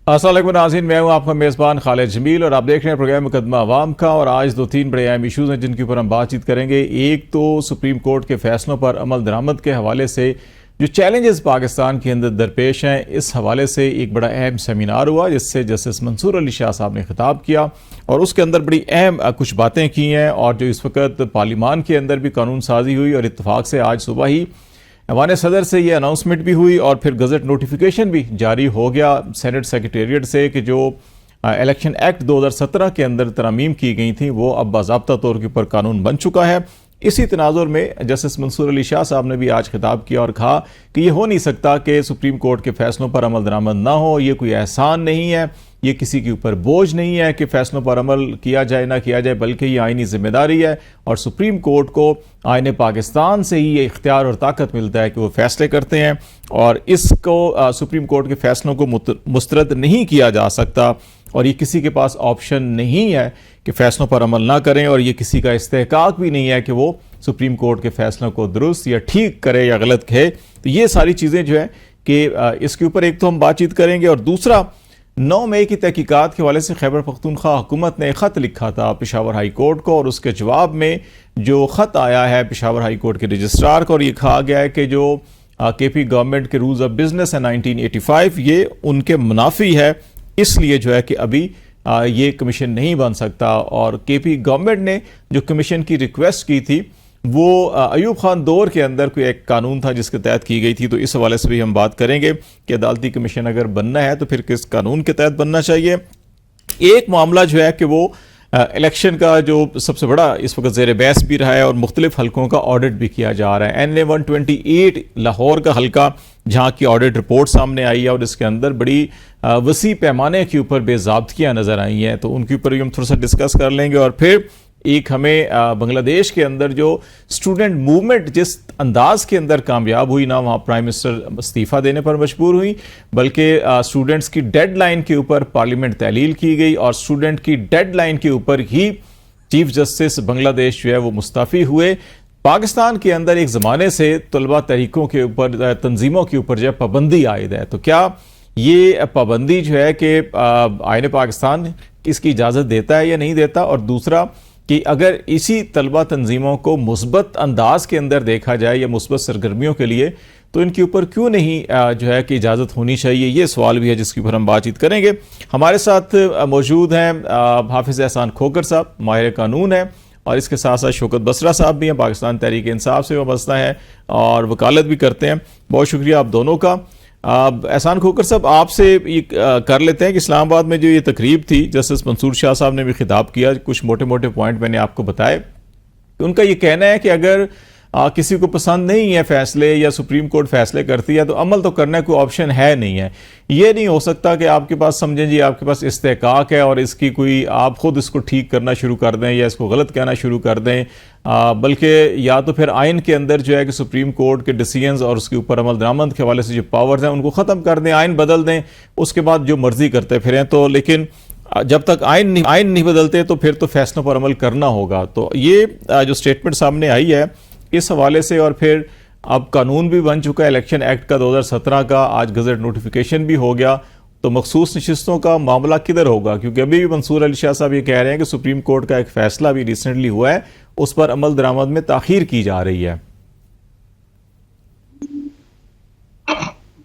अस्सलाम वालेकुम नाज़रीन, मैं हूं आपका मेज़बान खालिद जमील और आप देख रहे हैं प्रोग्राम मुकदमा अवाम का। और आज दो तीन बड़े अहम इशूज़ हैं जिनके ऊपर हम बातचीत करेंगे। एक तो सुप्रीम कोर्ट के फैसलों पर अमल दरामद के हवाले से जो चैलेंजेस पाकिस्तान के अंदर दरपेश हैं, इस हवाले से एक बड़ा अहम सेमिनार हुआ जिससे जस्टिस मंसूर अली शाह साहब ने खिताब किया और उसके अंदर बड़ी अहम कुछ बातें की हैं। और जो इस वक्त पार्लियामान के अंदर भी कानून साजी हुई और इत्तफाक से आज सुबह ही ऐवान सदर से ये अनाउंसमेंट भी हुई और फिर गजट नोटिफिकेशन भी जारी हो गया सेनेट सेक्रेटेरिएट से कि जो इलेक्शन एक्ट 2017 के अंदर तरमीम की गई थी वो अब बाज़ाब्ता तौर के ऊपर कानून बन चुका है। इसी तनाजुर में जस्टिस मंसूर अली शाह साहब ने भी आज खिताब किया और कहा कि ये हो नहीं सकता कि सुप्रीम कोर्ट के फैसलों पर अमल दरामद ना हो। ये कोई एहसान नहीं है, ये किसी के ऊपर बोझ नहीं है कि फैसलों पर अमल किया जाए ना किया जाए, बल्कि ये आईनी जिम्मेदारी है और सुप्रीम कोर्ट को आईने पाकिस्तान से ही ये इख्तियार और ताकत मिलता है कि वो फैसले करते हैं और इसको सुप्रीम कोर्ट के फैसलों को मुस्तरद नहीं किया जा सकता और ये किसी के पास ऑप्शन नहीं है कि फैसलों पर अमल ना करें और ये किसी का इस्तेहकाक भी नहीं है कि वो सुप्रीम कोर्ट के फैसलों को दुरुस्त या ठीक करे या गलत कहे। तो ये सारी चीज़ें जो है कि इसके ऊपर एक तो हम बातचीत करेंगे और दूसरा 9 मई की तहकीकात के हवाले से खैबर पख्तूनख्वा हुकूमत ने ख़त लिखा था पेशावर हाई कोर्ट को और उसके जवाब में जो ख़त आया है पेशावर हाई कोर्ट के रजिस्ट्रार को और ये कहा गया है कि जो केपी गवर्नमेंट के रूल्स ऑफ बिजनेस है 1985 ये उनके मुनाफी है, इसलिए जो है कि अभी ये कमीशन नहीं बन सकता। और केपी गवर्नमेंट ने जो कमीशन की रिक्वेस्ट की थी वो अयूब खान दौर के अंदर कोई एक कानून था जिसके तहत की गई थी। तो इस हवाले से भी हम बात करेंगे कि अदालती कमीशन अगर बनना है तो फिर किस कानून के तहत बनना चाहिए। एक मामला जो है कि वो इलेक्शन का जो सबसे बड़ा इस वक्त ज़ेर बहस भी रहा है और मुख्तलिफ हल्कों का ऑडिट भी किया जा रहा है। NA 128 लाहौर का हल्का जहाँ की ऑडिट रिपोर्ट सामने आई है और इसके अंदर बड़ी वसी पैमाने के ऊपर बेज़ाब्तियाँ नज़र आई हैं, तो उनके ऊपर भी हम थोड़ा सा डिस्कस कर लेंगे। और फिर एक हमें बांग्लादेश के अंदर जो स्टूडेंट मूवमेंट जिस अंदाज के अंदर कामयाब हुई ना, वहाँ प्राइम मिनिस्टर इस्तीफ़ा देने पर मजबूर हुई, बल्कि स्टूडेंट्स की डेडलाइन के ऊपर पार्लियामेंट तहलील की गई और स्टूडेंट की डेडलाइन के ऊपर ही चीफ जस्टिस बांग्लादेश जो है वो मुस्तफ़ी हुए। पाकिस्तान के अंदर एक ज़माने से तलबा तहरीकों के ऊपर तंजीमों के ऊपर जो है पाबंदी आयद है, तो क्या ये पाबंदी जो है कि आईने पाकिस्तान इसकी इजाज़त देता है या नहीं देता? और दूसरा कि अगर इसी तलबा तंजीमों को मुस्बत अंदाज के अंदर देखा जाए या मुस्बत सरगर्मियों के लिए तो इनके ऊपर क्यों नहीं जो है कि इजाज़त होनी चाहिए, ये सवाल भी है जिसके ऊपर हम बातचीत करेंगे। हमारे साथ मौजूद हैं हाफिज़ एहसान खोकर साहब, माहिर कानून है, और इसके साथ साथ शौकत बसरा साहब भी हैं, पाकिस्तान तहरीक इंसाफ से वाबस्ता है और वकालत भी करते हैं। बहुत शुक्रिया आप दोनों का। एहसान खोकर साहब, आपसे ये कर लेते हैं कि इस्लामाबाद में जो ये तकरीब थी जस्टिस मंसूर शाह साहब ने भी खिताब किया, कुछ मोटे मोटे पॉइंट मैंने आपको बताए। उनका ये कहना है कि अगर किसी को पसंद नहीं है फैसले या सुप्रीम कोर्ट फैसले करती है तो अमल तो करना कोई ऑप्शन है नहीं है। ये नहीं हो सकता कि आपके पास समझें जी आपके पास इस्तेहकाक है और इसकी कोई आप खुद इसको ठीक करना शुरू कर दें या इसको गलत कहना शुरू कर दें, बल्कि या तो फिर आइन के अंदर जो है कि सुप्रीम कोर्ट के डिसीजंस और उसके ऊपर अमल दरामद के हवाले से जो पावर्स हैं उनको ख़त्म कर दें, आइन बदल दें, उसके बाद जो मर्जी करते फिरें। तो लेकिन जब तक आइन नहीं बदलते तो फिर तो फैसलों पर अमल करना होगा। तो ये जो स्टेटमेंट सामने आई है इस हवाले से, और फिर अब कानून भी बन चुका है इलेक्शन एक्ट का 2017 का, आज गजट नोटिफिकेशन भी हो गया, तो मखसूस नशिस्तों का मामला किधर होगा? क्योंकि अभी भी मंसूर अली शाह साहब ये कह रहे हैं कि सुप्रीम कोर्ट का एक फैसला भी रिसेंटली हुआ है, उस पर अमल दरामद में ताखीर की जा रही है।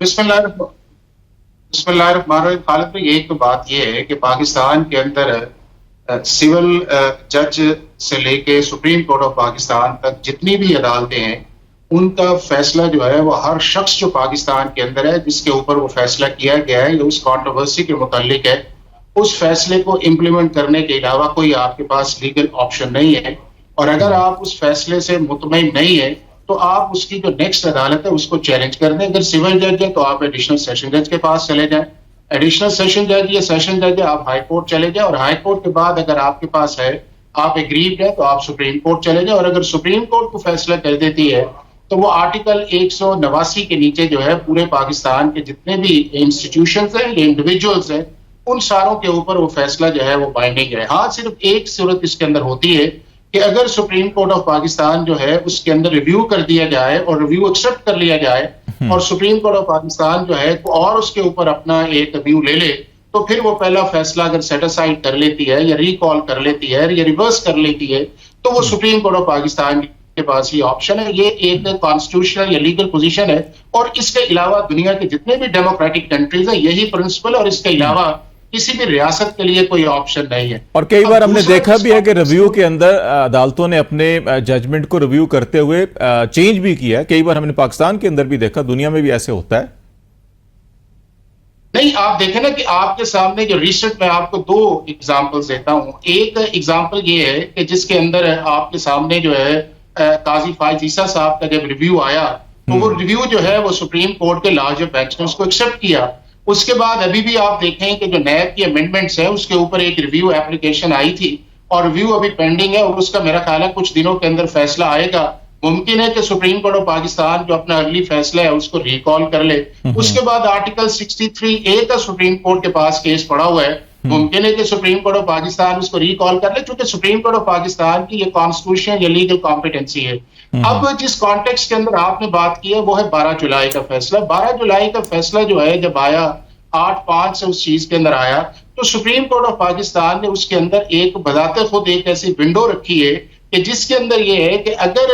बिस्मिल्लाहिर्रहमानिर्रहीम। खालिद भाई, एक तो बात यह है कि पाकिस्तान के अंदर सिविल जज से लेके सुप्रीम कोर्ट ऑफ पाकिस्तान तक जितनी भी अदालतें हैं उनका फैसला जो है वो हर शख्स जो पाकिस्तान के अंदर है जिसके ऊपर वो फैसला किया गया है या उस कंट्रोवर्सी के मुतालिक है, उस फैसले को इम्प्लीमेंट करने के अलावा कोई आपके पास लीगल ऑप्शन नहीं है। और अगर आप उस फैसले से मुतमईन नहीं है तो आप उसकी जो नेक्स्ट अदालत है उसको चैलेंज कर दें। अगर सिविल जज है तो आप एडिशनल सेशन जज के पास चले जाएं, एडिशनल सेशन जज या सेशन जज है आप हाई कोर्ट चले जाए, और हाई कोर्ट के बाद अगर आपके पास है आप एग्रीव्ड है तो आप सुप्रीम कोर्ट चले जाए। और अगर सुप्रीम कोर्ट को फैसला कर देती है तो वो आर्टिकल 189 के नीचे जो है पूरे पाकिस्तान के जितने भी इंस्टीट्यूशंस हैं या इंडिविजुअल्स हैं उन सारों के ऊपर वो फैसला जो है वो बाइंडिंग है। हाँ, सिर्फ एक सूरत इसके अंदर होती है कि अगर सुप्रीम कोर्ट ऑफ पाकिस्तान जो है उसके अंदर रिव्यू कर दिया जाए और रिव्यू एक्सेप्ट कर लिया जाए और सुप्रीम कोर्ट ऑफ पाकिस्तान जो है और उसके ऊपर अपना एक व्यू ले ले तो फिर वो पहला फैसला अगर सेटिसाइड कर लेती है या रिकॉल कर लेती है या रिवर्स कर लेती है, तो वो सुप्रीम कोर्ट ऑफ पाकिस्तान के पास ये ऑप्शन है। ये एक कॉन्स्टिट्यूशनल या लीगल पोजीशन है, और इसके अलावा दुनिया के जितने भी डेमोक्रेटिक कंट्रीज हैं यही प्रिंसिपल, और इसके अलावा किसी भी रियासत के लिए कोई ऑप्शन नहीं है। और कई बार हमने देखा भी है कि रिव्यू के अंदर अदालतों ने अपने जजमेंट को रिव्यू करते हुए चेंज भी किया है। कई बार हमने पाकिस्तान के अंदर भी देखा, दुनिया में भी ऐसे होता है। नहीं, आप देखें ना कि आपके सामने जो रिसेंट, मैं आपको दो एग्जांपल्स देता हूं। एक एग्जांपल ये है कि जिसके अंदर आपके सामने जो है काजी फायज ईसा साहब का जब रिव्यू आया, तो वो रिव्यू जो है वो सुप्रीम कोर्ट के लार्जर बेंच ने उसको एक्सेप्ट किया। उसके बाद अभी भी आप देखें कि जो नैब की अमेंडमेंट्स है उसके ऊपर एक रिव्यू एप्लीकेशन आई थी, और रिव्यू अभी पेंडिंग है, और उसका मेरा ख्याल है कुछ दिनों के अंदर फैसला आएगा। मुमकिन है कि सुप्रीम कोर्ट ऑफ पाकिस्तान जो अपना अगली फैसला है उसको रिकॉल कर ले। उसके बाद आर्टिकल 63A का सुप्रीम कोर्ट के पास केस पड़ा हुआ है, मुमकिन है कि सुप्रीम कोर्ट ऑफ पाकिस्तान उसको रिकॉल कर ले, क्योंकि सुप्रीम कोर्ट ऑफ पाकिस्तान की ये कॉन्स्टिट्यूशन या लीगल कॉम्पिटेंसी है। अब जिस कॉन्टेक्स्ट के अंदर आपने बात की है वो है 12 जुलाई का फैसला। 12 जुलाई का फैसला जो है जब आया 8/5 से उस चीज के अंदर आया, तो सुप्रीम कोर्ट ऑफ पाकिस्तान ने उसके अंदर एक बजाते खुद एक ऐसी विंडो रखी है कि जिसके अंदर ये है कि अगर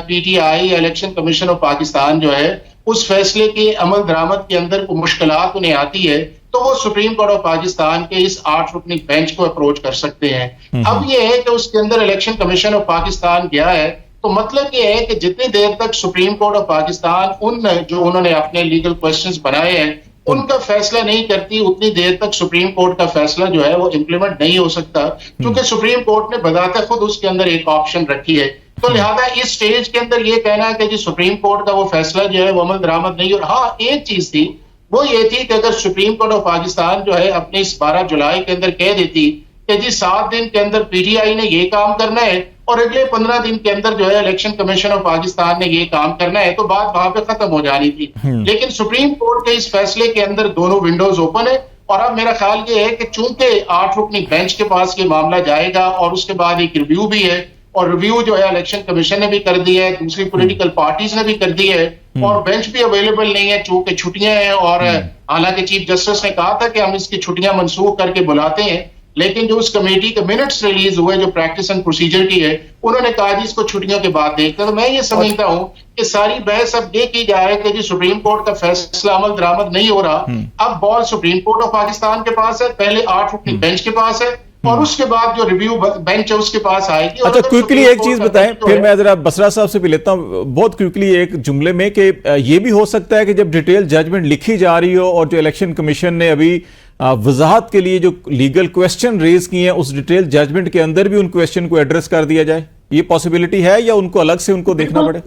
पीटीआई या इलेक्शन कमीशन ऑफ पाकिस्तान जो है उस फैसले के अमल दरामद के अंदर कोई मुश्किलात उन्हें आती है, तो वो सुप्रीम कोर्ट ऑफ पाकिस्तान के इस 8 रुकनी बेंच को अप्रोच कर सकते हैं। अब ये है कि उसके अंदर इलेक्शन कमीशन ऑफ पाकिस्तान गया है, तो मतलब ये है कि जितनी देर तक सुप्रीम कोर्ट ऑफ पाकिस्तान जो उन्होंने अपने लीगल क्वेश्चंस बनाए हैं उनका फैसला नहीं करती, उतनी देर तक सुप्रीम कोर्ट का फैसला जो है वो इंप्लीमेंट नहीं हो सकता, क्योंकि सुप्रीम कोर्ट ने बजाते खुद उसके अंदर एक ऑप्शन रखी है। तो लिहाजा इस स्टेज के अंदर ये कहना है कि जी सुप्रीम कोर्ट का वो फैसला जो है वो अमल दरामद नहीं। और हाँ, एक चीज थी, वो ये थी कि अगर सुप्रीम कोर्ट ऑफ पाकिस्तान जो है अपने इस 12 जुलाई के अंदर कह देती कि जी 7 दिन के अंदर पीटीआई ने ये काम करना है और अगले 15 दिन के अंदर जो है इलेक्शन कमीशन ऑफ पाकिस्तान ने ये काम करना है, तो बात वहां पे खत्म हो जानी थी। लेकिन सुप्रीम कोर्ट के इस फैसले के अंदर दोनों विंडोज ओपन है, और अब मेरा ख्याल ये है कि चूंकि 8 रुकनी बेंच के पास ये मामला जाएगा और उसके बाद एक रिव्यू भी है, और रिव्यू जो है इलेक्शन कमीशन ने भी कर दिया है, दूसरी पॉलिटिकल पार्टीज ने भी कर दी है, और बेंच भी अवेलेबल नहीं है चूंकि छुट्टियां हैं। और हालांकि चीफ जस्टिस ने कहा था कि हम इसकी छुट्टियां मनसूख करके बुलाते हैं, लेकिन जो उस कमेटी के मिनट्स रिलीज हुए जो प्रैक्टिस एंड प्रोसीजर की है, उन्होंने कहा जी इसको छुट्टियों के बाद देखते हैं। तो मैं ये समझता हूं कि सारी बहस अब ये की जाए कि जी सुप्रीम कोर्ट का फैसला अमल दरामद नहीं हो रहा, अब ball supreme court of Pakistan के पास है, पहले 8 रुकनी बेंच के पास है, और उसके बाद जो रिव्यू बेंच है उसके पास आएगी। अच्छा, क्विकली एक चीज बताएं, फिर मैं जरा बसरा साहब से भी लेता हूं बहुत क्विकली एक जुमले में, कि ये भी हो सकता है कि जब डिटेल जजमेंट लिखी जा रही हो और जो इलेक्शन कमीशन ने अभी वजाहत के लिए जो लीगल क्वेश्चन रेज किए हैं उस डिटेल जजमेंट के अंदर भी उन क्वेश्चन को एड्रेस कर दिया जाए, ये पॉसिबिलिटी है या उनको अलग से उनको देखना पड़े?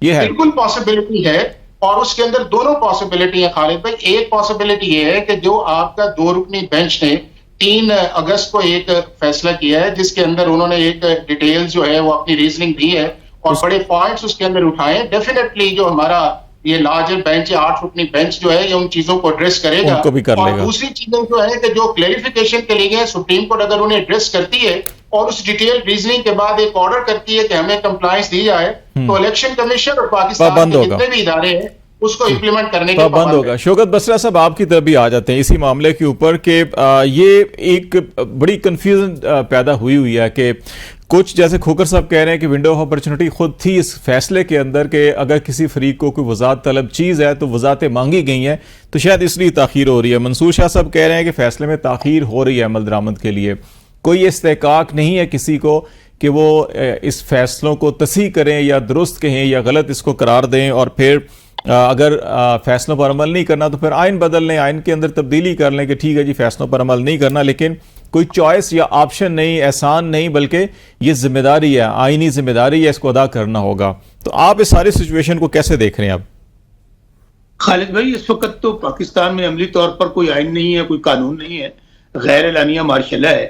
ये है बिल्कुल पॉसिबिलिटी है, और उसके अंदर दोनों पॉसिबिलिटी है खालिद भाई। एक पॉसिबिलिटी ये है कि जो आपका 2 रुकनी बेंच ने 3 अगस्त को एक फैसला किया है जिसके अंदर उन्होंने एक डिटेल्स जो है वो अपनी रीजनिंग दी है और बड़े पॉइंट्स उसके अंदर उठाए हैं। डेफिनेटली जो हमारा ये लार्जर बेंच है, 8 रुकनी बेंच जो है ये उन चीजों को एड्रेस करेगा, उनको भी कर और लेगा। दूसरी चीजें जो है कि जो क्लैरिफिकेशन के लिए सुप्रीम कोर्ट अगर उन्हें एड्रेस करती है और उस डिटेल रीजनिंग के बाद एक ऑर्डर करती है कि हमें कंप्लायंस दी जाए, तो इलेक्शन कमिशन और पाकिस्तान के जितने भी इदारे हैं उसको इंप्लीमेंट करने के बंद होगा। शौकत बसरा साहब आपकी तरफ भी आ जाते हैं इसी मामले के ऊपर कि ये एक बड़ी कंफ्यूजन पैदा हुई है कि कुछ जैसे खोकर साहब कह रहे हैं कि विंडो ऑफ अपॉर्चुनिटी खुद थी इस फैसले के अंदर कि अगर किसी फरीक को कोई वजात तलब चीज़ है तो वजातें मांगी गई हैं तो शायद इसलिए ताखीर हो रही है। मंसूर शाह साहब कह रहे हैं कि फैसले में ताखीर हो रही है अमल दरामद के लिए, कोई इस्तेकाक नहीं है किसी को कि वो इस फैसलों को तस्हीह करें या दुरुस्त कहें या गलत इसको करार दें, और फिर अगर फैसलों पर अमल नहीं करना तो फिर आइन बदल लें, आइन के अंदर तब्दीली कर लें कि ठीक है जी फैसलों पर अमल नहीं करना, लेकिन कोई चॉइस या ऑप्शन नहीं, एहसान नहीं, बल्कि ये जिम्मेदारी है, आइनी जिम्मेदारी है, इसको अदा करना होगा। तो आप इस सारी सिचुएशन को कैसे देख रहे हैं? आप खालिद भाई, इस वक्त तो पाकिस्तान में अमली तौर पर कोई आइन नहीं है, कोई कानून नहीं है, गैर एलानिया मार्शल है।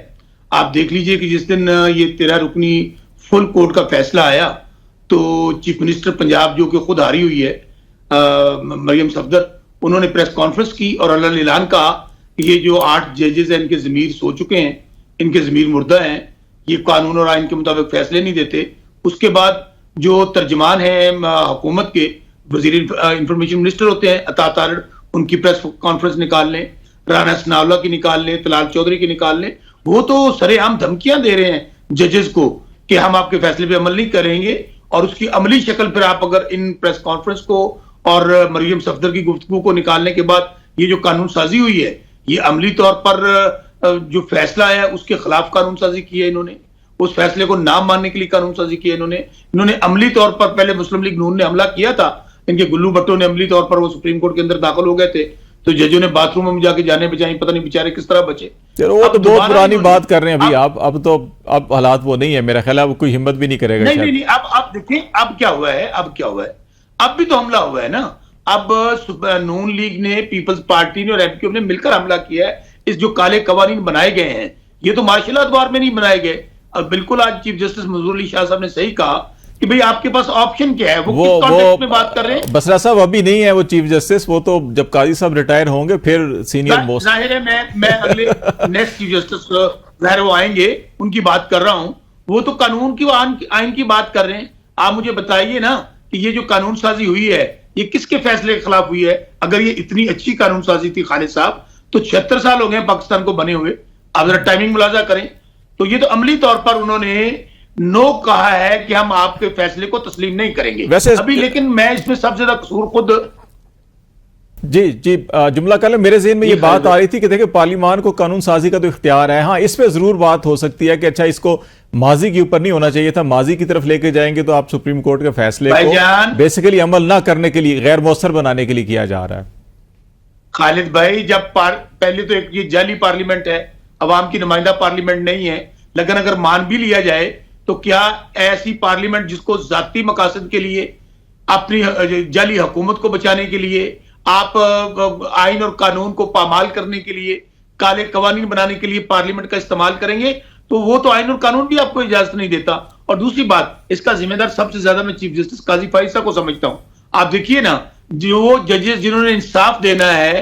आप देख लीजिए कि जिस दिन ये 13 रुकनी फुल कोर्ट का फैसला आया तो चीफ मिनिस्टर पंजाब जो कि खुद हारी हुई है मरियम सफदर, उन्होंने प्रेस कॉन्फ्रेंस की और अल्लाह ऐलान कहा कि ये जो 8 जजेस हैं इनके ज़मीर सो चुके हैं, इनके ज़मीर मुर्दा हैं, ये कानून और आइन के मुताबिक फैसले नहीं देते। उसके बाद जो तर्जमान है हुकूमत के वजीर इंफॉर्मेशन मिनिस्टर होते हैं अता तारड़, उनकी प्रेस कॉन्फ्रेंस निकाल लें। राना सनाउल्लाह की निकाल लें, तलाल चौधरी की निकाल लें, वो तो सरेआम धमकियां दे रहे हैं जजेस को कि हम आपके फैसले पे अमल नहीं करेंगे। और उसकी अमली शक्ल पर आप अगर इन प्रेस कॉन्फ्रेंस को और मरियम सफदर की गुफ्तगू को निकालने के बाद ये जो कानून साजी हुई है, ये अमली तौर पर जो फैसला है उसके खिलाफ कानून साजी की है इन्होंने, उस फैसले को ना मानने के लिए कानून साजी की है इन्होंने अमली तौर पर, पहले मुस्लिम लीग नून ने हमला किया था, इनके गुल्लू भट्टो ने अमली तौर पर, वो सुप्रीम कोर्ट के अंदर दाखिल हो गए थे, तो जजों ने बाथरूम में जाके जाने बचाई, पता नहीं बेचारे किस तरह बचे। चलो वो तो बहुत पुरानी बात कर रहे हैं अभी आप, अब हालात वो नहीं है, मेरा ख्याल है अब कोई हिम्मत भी नहीं करेगा। नहीं, अब देखिए अब क्या हुआ है, अब भी तो हमला हुआ है ना। अब नून लीग ने, पीपल्स पार्टी ने और एमक्यू ने मिलकर हमला किया है। इस जो काले कवानीन बनाए गए हैं, ये तो मार्शल अदवार में नहीं बनाए गए। और बिल्कुल आज चीफ जस्टिस मंजूर अली शाह साहब ने सही कहा कि भाई आपके पास ऑप्शन क्या है, वो किस कॉन्टेक्स्ट में बात कर रहे हैं। बसरा साहब अभी नहीं है वो चीफ जस्टिस, वो तो जब काजी साहब रिटायर होंगे फिर सीनियर मोस्ट। जाहिर है मैं अगले नेक्स्ट चीफ जस्टिस जाहिर वो आएंगे, उनकी बात कर रहा हूं। वो तो कानून की, आइन की बात कर रहे हैं। आप मुझे बताइए ना कि ये जो कानून साजी हुई है ये किसके फैसले के खिलाफ हुई है। अगर ये इतनी अच्छी कानून साजी थी खालिद साहब, तो 76 साल हो गए पाकिस्तान को बने हुए। आप जरा टाइमिंग मुलाजा करें, तो ये तो अमली तौर पर उन्होंने नो कहा है कि हम आपके फैसले को तस्लीम नहीं करेंगे वैसे अभी। लेकिन मैं इसमें सबसे ज्यादा कसूर खुद जी जुमला कल मेरे ज़हन में ये बात आ रही थी कि देखिए पार्लिमान को कानून साजी का तो इख्तियार है। हाँ, इस पे जरूर बात हो सकती है कि अच्छा इसको माजी के ऊपर नहीं होना चाहिए था, माजी की तरफ लेके जाएंगे तो आप सुप्रीम कोर्ट के फैसले को बेसिकली अमल ना करने के लिए, गैर मौसर बनाने के लिए किया जा रहा है। खालिद भाई, जब पहले तो एक ये जाली पार्लियामेंट है, अवाम की नुमाइंदा पार्लियामेंट नहीं है। लेकिन अगर मान भी लिया जाए तो क्या ऐसी पार्लियामेंट जिसको जाती मकासद के लिए, अपनी जाली हुकूमत को बचाने के लिए, आप आइन और कानून को पामाल करने के लिए, काले कवानीन बनाने के लिए पार्लियामेंट का इस्तेमाल करेंगे, तो वो तो आइन और कानून भी आपको इजाजत नहीं देता। और दूसरी बात, इसका जिम्मेदार सबसे ज्यादा मैं चीफ जस्टिस काजी फाइसा को समझता हूं। आप देखिए ना, जो जजेस जिन्होंने इंसाफ देना है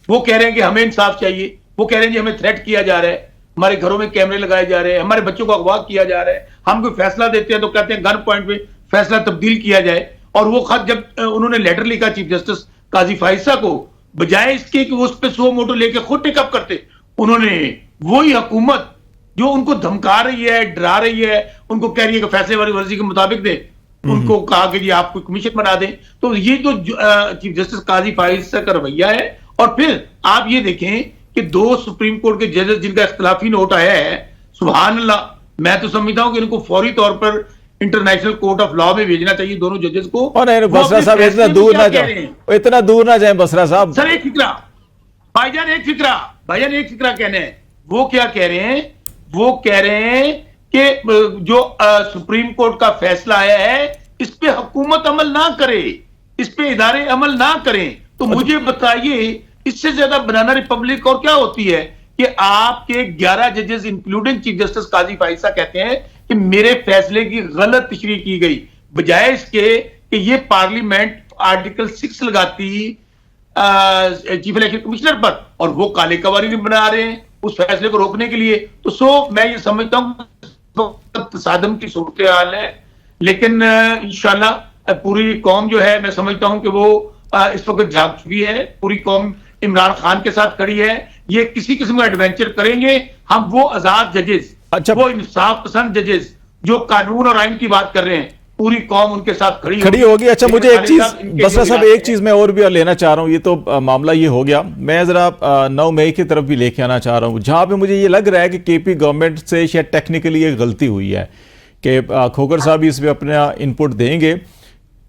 वो कह रहे हैं कि हमें इंसाफ चाहिए, वो कह रहे हैं कि हमें थ्रेट किया जा रहा है, हमारे घरों में कैमरे लगाए जा रहे हैं, हमारे बच्चों को अगवा किया जा रहा है, हम कोई फैसला देते हैं तो कहते हैं गन पॉइंट पे फैसला तब्दील किया जाए। और वो खत जब उन्होंने लेटर लिखा चीफ जस्टिस काजी फाइसा को, बजाय इसके कि वो उस पर सो मोटो लेके खुद टेकअप करते, उन्होंने वही हुकूमत जो उनको धमका रही है, डरा रही है, उनको कह रही है कि फैसले वाली वर्जी के मुताबिक दे, उनको कहा कि जी आप कोई कमीशन बना दें। तो ये तो चीफ जस्टिस काजी फाइसा का रवैया है। और फिर आप ये देखें कि 2 सुप्रीम कोर्ट के जजेस जिनका इख्तिलाफी नोट आया है, सुभान अल्लाह, मैं तो समझता हूं कि इनको फौरी तौर पर इंटरनेशनल कोर्ट ऑफ लॉ में भेजना चाहिए दोनों जजेस को। बसरा साहब इतना दूर ना जाए बसरा साहब। सर एक फिक्रा भाईजान, एक फिक्रा कहने हैं। वो क्या कह रहे हैं, वो कह रहे हैं कि जो सुप्रीम कोर्ट का फैसला आया है इस पे हुकूमत अमल ना करे, इस पे इदारे अमल ना करें। तो मुझे बताइए इससे ज्यादा बनाना रिपब्लिक और क्या होती है कि आपके 11 जजेस इंक्लूडिंग चीफ जस्टिस काजी फाइसा कहते हैं कि मेरे फैसले की गलत तशरीह की गई, बजाय इसके कि ये पार्लियामेंट आर्टिकल 6 लगाती चीफ इलेक्शन कमिश्नर पर, और वो काले कवानीन बना रहे हैं उस फैसले को रोकने के लिए। तो मैं ये समझता हूं तसादम की सूरत हाल है। लेकिन इंशाल्लाह पूरी कौम जो है, मैं समझता हूं कि वो इस वक्त जाग चुकी है, पूरी कौम इमरान खान के साथ खड़ी है। ये किसी किस्म का एडवेंचर करेंगे हम, वो आजाद जजेस, अच्छा, वो इंसाफ पसंद जजेस जो कानून और आइन की बात कर रहे हैं, पूरी कौम उनके साथ खड़ी होगी। अच्छा, मुझे एक चीज बसरा साहब, एक चीज मैं और भी लेना चाह रहा हूं। ये तो मामला ये हो गया, मैं जरा 9 मई की तरफ भी लेके आना चाह रहा हूं, जहां पे मुझे ये लग रहा है कि केपी गवर्नमेंट से शायद टेक्निकली एक गलती हुई है कि खोकर साहब इस पे अपना इनपुट देंगे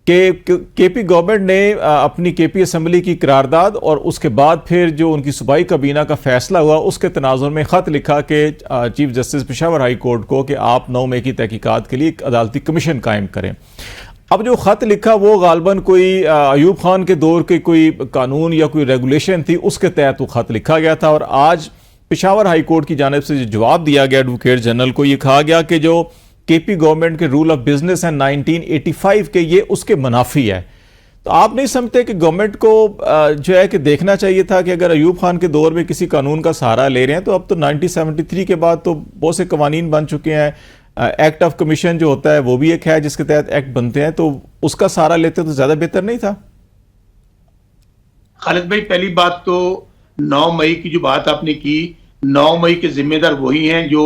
कि केपी गवर्नमेंट ने अपनी केपी असम्बली की करारदाद और उसके बाद फिर जो उनकी सूबाई काबीना का फैसला हुआ उसके तनाजुर में ख़त लिखा कि chief justice Peshawar high court को कि आप 9 मई की तहकीकात के लिए एक अदालती कमीशन कायम करें। अब जो ख़त लिखा वो गालबन कोई अयूब खान के दौर के कोई कानून या कोई रेगुलेशन थी, उसके तहत वो ख़त लिखा गया था। और आज पेशावर हाई कोर्ट की जानिब से जो जवाब दिया गया एडवोकेट जनरल को, ये कहा गया कि जो केपी गवर्नमेंट के रूल ऑफ बिजनेस है 1985 के, ये उसके मुनाफी है। तो आप नहीं समझते कि गवर्नमेंट को जो है कि देखना चाहिए था कि अगर अयूब खान के दौर में किसी कानून का सहारा ले रहे हैं, तो अब तो 1973 के बाद तो बहुत से कवानीन बन चुके हैं। एक्ट ऑफ कमीशन जो होता है वो भी एक है जिसके तहत एक्ट बनते हैं, तो उसका सहारा लेते तो ज्यादा बेहतर नहीं था? खालिद भाई, पहली बात तो 9 मई की जो बात आपने की, 9 मई के जिम्मेदार वही हैं जो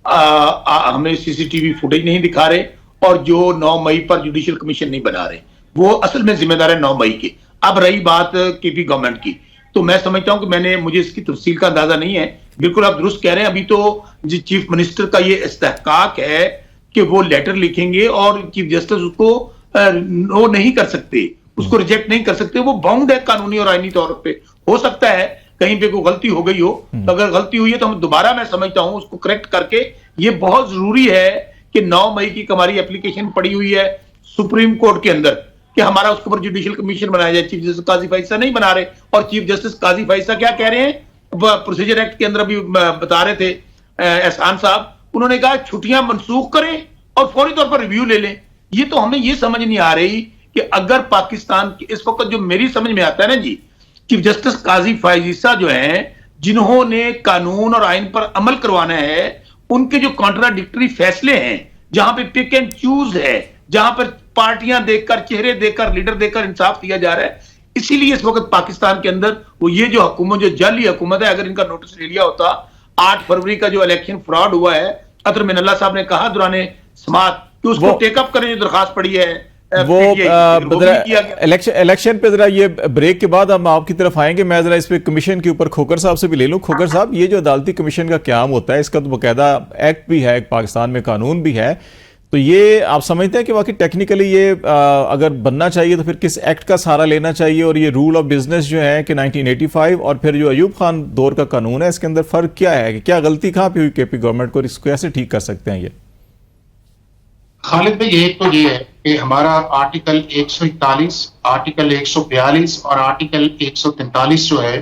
हमें सीसीटीवी फुटेज नहीं दिखा रहे और जो 9 मई पर जुडिशियल कमीशन नहीं बना रहे, वो असल में जिम्मेदार है 9 मई के। अब रही बात केपी गवर्नमेंट की, तो मैं समझता हूं कि मुझे इसकी तफसील का अंदाजा नहीं है। बिल्कुल आप दुरुस्त कह रहे हैं, अभी तो चीफ मिनिस्टर का ये इस्तेहकाक है कि वो लेटर लिखेंगे और चीफ जस्टिस उसको वो नहीं कर सकते, उसको रिजेक्ट नहीं कर सकते, वो बाउंड है कानूनी और आईनी तौर पे। हो सकता है कहीं पे कोई गलती हो गई हो, तो अगर गलती हुई है तो हम दोबारा, मैं समझता हूं, उसको करेक्ट करके, ये बहुत जरूरी है कि 9 मई की हमारी एप्लीकेशन पड़ी हुई है सुप्रीम कोर्ट के अंदर कि हमारा उसके ऊपर जुडिशियल कमीशन बनाया जाए। चीफ जस्टिस काजी फैसला नहीं बना रहे, और चीफ जस्टिस काजी फैसला क्या कह रहे हैं, प्रोसीजर एक्ट के अंदर अभी बता रहे थे एहसान साहब, उन्होंने कहा छुट्टियां मनसूख करें और फौरी तौर पर रिव्यू ले लें। ये तो हमें ये समझ नहीं आ रही कि अगर पाकिस्तान की इस वक्त, जो मेरी समझ में आता है ना जी, चीफ जस्टिस काजी फायजीसा जो हैं, जिन्होंने कानून और आइन पर अमल करवाना है, उनके जो कॉन्ट्राडिक्टरी फैसले हैं, जहां पे पिक एंड चूज है, जहां पर पार्टियां देखकर, चेहरे देखकर, लीडर देखकर इंसाफ दिया जा रहा है, इसीलिए इस वक्त पाकिस्तान के अंदर वो ये जो हुकूमत, जो जाली हुकूमत है, अगर इनका नोटिस ले लिया होता, 8 फरवरी का जो इलेक्शन फ्रॉड हुआ है, अतर मिनल्ला साहब ने कहा दौरान समात कि उसको टेकअप करें, जो दरखास्त पड़ी है वो इलेक्शन पे जरा ये ब्रेक के बाद हम आपकी तरफ आएंगे। मैं जरा इस पे कमीशन के ऊपर खोकर साहब से भी ले लूं। खोकर साहब, ये जो अदालती कमीशन का क्याम होता है, इसका तो बाकायदा एक्ट भी है, पाकिस्तान में कानून भी है, तो ये आप समझते हैं कि वाकई टेक्निकली ये अगर बनना चाहिए तो फिर किस एक्ट का सहारा लेना चाहिए? और ये रूल ऑफ बिजनेस जो है कि 1985 और फिर जो अयूब खान दौर का कानून है, इसके अंदर फर्क क्या है कि क्या गलती कहां पे हुई केपी गवर्नमेंट को, इसको कैसे ठीक कर सकते हैं? ये खालिद भाई, एक तो ये है कि हमारा आर्टिकल 141, आर्टिकल 142 और आर्टिकल 143 जो है,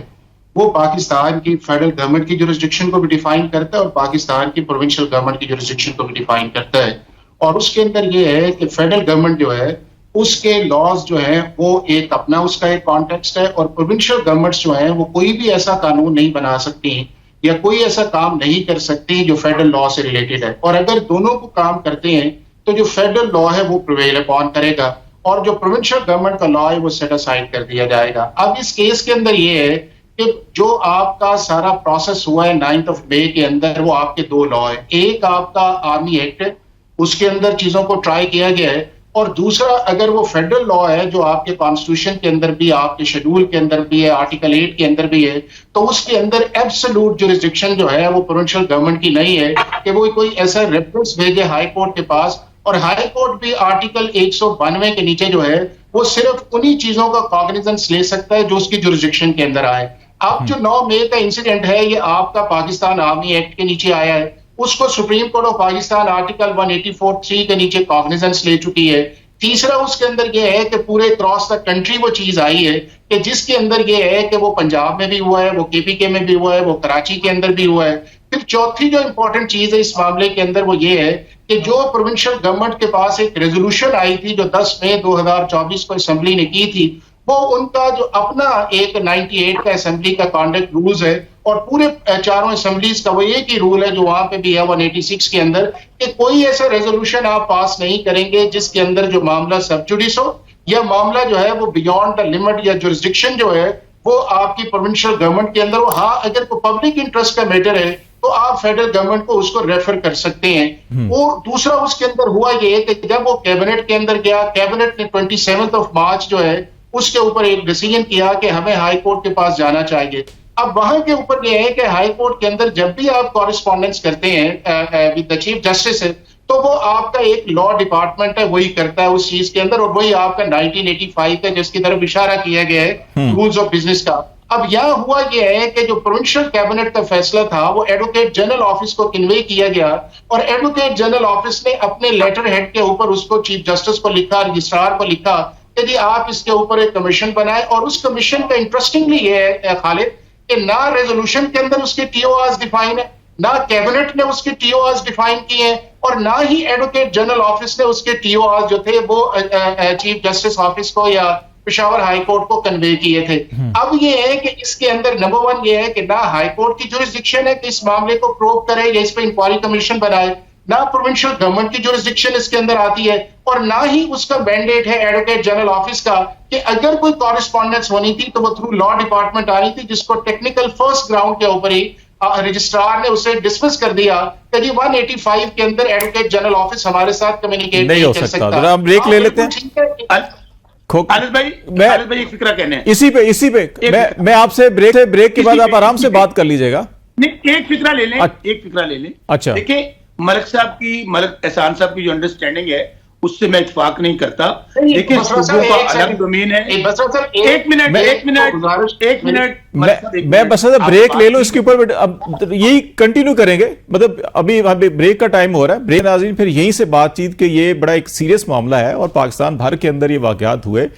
वो पाकिस्तान की फेडरल गवर्नमेंट की जुरिस्डिक्शन को भी डिफाइन करता है और पाकिस्तान की प्रोविंशियल गवर्नमेंट की जुरिस्डिक्शन को भी डिफाइन करता है। और उसके अंदर ये है कि फेडरल गवर्नमेंट जो है, उसके लॉज जो है वो एक अपना उसका एक कॉन्टेक्स्ट है, और प्रोविंशियल गवर्नमेंट्स जो है वो कोई भी ऐसा कानून नहीं बना सकती या कोई ऐसा काम नहीं कर सकती जो फेडरल लॉ से रिलेटेड है। और अगर दोनों को काम करते हैं तो जो फेडरल लॉ है वो प्रिवेल अपॉन करेगा और जो प्रोविंशियल गवर्नमेंट का लॉ है वो सेट असाइड कर दिया जाएगा। अब इस केस के अंदर ये है कि जो आपका सारा प्रोसेस हुआ है 9 मई के अंदर, वो आपके 2 लॉ है। एक आपका आर्मी एक्ट है, उसके अंदर चीजों को ट्राई किया गया है, और दूसरा अगर वो फेडरल लॉ है जो आपके कॉन्स्टिट्यूशन के अंदर भी, आपके शेड्यूल के अंदर भी है, आर्टिकल 8 के अंदर भी है, तो उसके अंदर एब्सोल्यूट जुरिस्डिक्शन जो है वो प्रोविंशियल गवर्नमेंट की नहीं है कि वो कोई ऐसा रेफरेंस भेजे हाई कोर्ट के पास। और हाई कोर्ट भी आर्टिकल 192 के नीचे जो है वो सिर्फ उन्हीं चीजों का कॉग्निजेंस ले सकता है जो उसकी जुरिस्डिक्शन के अंदर आए। अब जो 9 मई का इंसिडेंट है, ये आपका पाकिस्तान आर्मी एक्ट के नीचे आया है, उसको supreme court of Pakistan article 184(3) के नीचे कॉग्निजेंस ले चुकी है। तीसरा उसके अंदर यह है कि पूरे क्रॉस द कंट्री वो चीज आई है कि जिसके अंदर यह है कि वो पंजाब में भी हुआ है, वो केपीके में भी हुआ है, वो कराची के अंदर भी हुआ है। फिर चौथी जो इंपॉर्टेंट चीज है इस मामले के अंदर वो ये है कि जो प्रोविंशियल गवर्नमेंट के पास एक रेजोल्यूशन आई थी जो 10 मई 2024 को असेंबली ने की थी, वो उनका जो अपना एक 98 का असेंबली का कॉन्डक्ट रूल्स है, और पूरे चारों असेंबलीज का वो एक ही रूल है जो वहां पे भी है 186 के अंदर, कि कोई ऐसा रेजोल्यूशन आप पास नहीं करेंगे जिसके अंदर जो मामला सब जुडिस हो या मामला जो है वो बियॉन्ड द लिमिट या जुरिस्डिक्शन जो है वो आपकी प्रोविंशियल गवर्नमेंट के अंदर हो। हाँ, अगर कोई पब्लिक इंटरेस्ट का मैटर है तो आप फेडरल गवर्नमेंट को उसको रेफर कर सकते हैं। और दूसरा उसके अंदर हुआ ये कि जब वो कैबिनेट के अंदर गया, कैबिनेट ने 27 मार्च जो है उसके ऊपर एक डिसीजन किया कि हमें हाई कोर्ट के पास जाना चाहिए। अब वहां के ऊपर यह है कि हाई कोर्ट के अंदर जब भी आप कॉरेस्पॉन्डेंस करते हैं विद द चीफ जस्टिस है, तो वो आपका एक लॉ डिपार्टमेंट है वही करता है उस चीज के अंदर, और वही आपका 1985 है जिसकी तरफ इशारा किया गया है रूल्स ऑफ बिजनेस का। अब यहां हुआ यह है कि जो प्रोविंशियल कैबिनेट का फैसला था वो एडवोकेट जनरल ऑफिस को कन्वे किया गया, और एडवोकेट जनरल ऑफिस ने अपने लेटर हेड के ऊपर उसको चीफ जस्टिस को लिखा, रजिस्ट्रार को लिखा कि जी आप इसके ऊपर एक कमीशन बनाए। और उस कमीशन का इंटरेस्टिंगली ये है खालिद कि ना रेजोल्यूशन के अंदर उसके टीओआरस डिफाइन है, ना कैबिनेट ने उसके टीओआरस डिफाइन किए हैं, और ना ही एडवोकेट जनरल ऑफिस ने उसके टीओआरस जो थे वो चीफ जस्टिस ऑफिस को या पेशावर हाई कोर्ट को कन्वे किए थे। अब ये है कि इसके अंदर नंबर 1 ये है कि ना हाई कोर्ट की जुरिस्डिक्शन है कि इस मामले को प्रोब करे या इस पर इंक्वायरी कमीशन बनाए, ना प्रोविंशियल गवर्नमेंट की जुरिस्डिक्शन इसके अंदर आती है, और ना ही उसका मैंडेट है एडवोकेट जनरल ऑफिस का कि अगर कोई कॉरेस्पॉन्डेंस होनी थी तो वो थ्रू लॉ डिपार्टमेंट आनी थी, जिसको टेक्निकल फर्स्ट ग्राउंड के ऊपर ही रजिस्ट्रार ने उसे डिसमिस कर दिया कि जी 185 के अंदर एडवोकेट जनरल ऑफिस हमारे साथ कम्युनिकेट नहीं हो कर सकता। जरा हम ब्रेक ले लेते हैं। खालिद भाई एक फिक्रा कहने हैं। इसी पे मैं आपसे ब्रेक के बाद आप आराम से बात कर लीजिएगा। नहीं, एक फिक्रा ले लें। अच्छा, देखिए, मलिक एहसान साहब की जो अंडरस्टैंडिंग है उससे मैं इत्फाक नहीं करता। देखिए, सूबों का अलग डोमेन है। एक मिनट मैं बस ब्रेक ले लो इसके ऊपर, अब यही कंटिन्यू करेंगे। मतलब अभी ब्रेक का टाइम हो रहा है। ब्रेक नाज़रीन, फिर यहीं से बातचीत के ये बड़ा एक सीरियस मामला है और पाकिस्तान भर के अंदर ये वाकयात हुए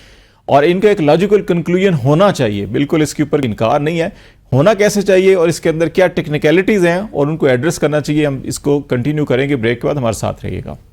और इनका एक लॉजिकल कंक्लूजन होना चाहिए। बिल्कुल इसके ऊपर इनकार नहीं है, होना कैसे चाहिए और इसके अंदर क्या टेक्निकलिटीज हैं और उनको एड्रेस करना चाहिए। हम इसको कंटिन्यू करेंगे ब्रेक के बाद, हमारे साथ रहिएगा।